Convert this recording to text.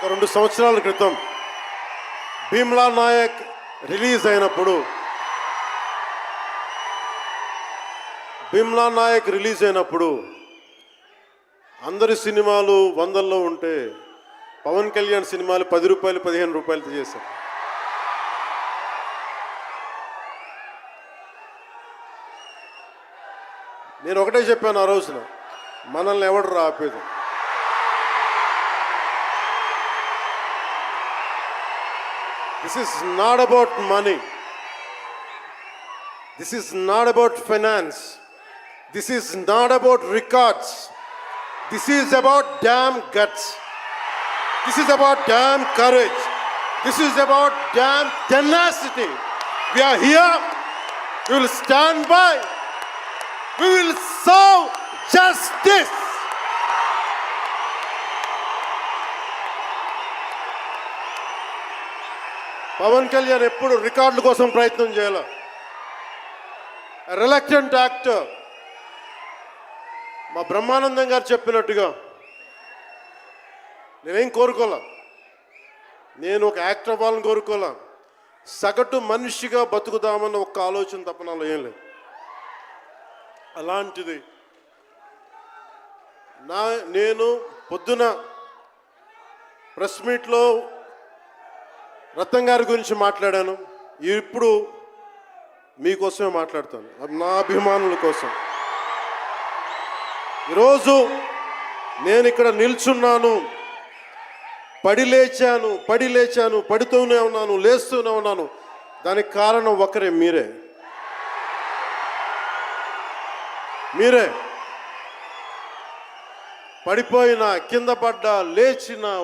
2 సంవత్సరాల క్రితం భీమ్లా నాయక్ రిలీజ్ అయినప్పుడు అందరి సినిమాలు 100లో ఉంటే పవన్ కళ్యాణ్ సినిమాలు 10 రూపాయలు 15 రూపాయలతో చేశారు. నేను ఒకటే చెప్పాను ఆ రోజున, మనల్ని ఎవడు ఆపేది. This is not about money. This is not about finance. This is not about records. This is about damn guts. This is about damn courage. This is about damn tenacity. We are here. We will stand by. We will serve justice. Pawan Kalyan ఎప్పుడు రికార్డుల కోసం ప్రయత్నం చేయాల. Reluctant actor. మా బ్రహ్మానందం గారు చెప్పినట్టుగా నేనేం కోరుకోలే, నేను ఒక యాక్టర్ అవ్వాలని కోరుకోలే, సగటు మనిషిగా బతుకుదామన్న ఒక్క ఆలోచన తప్ప నాలో ఏం లేదు. అలాంటిది నేను పొద్దున ప్రెస్ మీట్లో రత్నం గారి గురించి మాట్లాడాను. ఇప్పుడు మీకోసమే మాట్లాడతాను, నా అభిమానుల కోసం. ఈరోజు నేను ఇక్కడ నిల్చున్నాను, పడి లేచాను, పడుతూనే ఉన్నాను, లేస్తూనే ఉన్నాను. దానికి కారణం ఒకరే, మీరే. పడిపోయినా, కింద పడ్డా, లేచినా,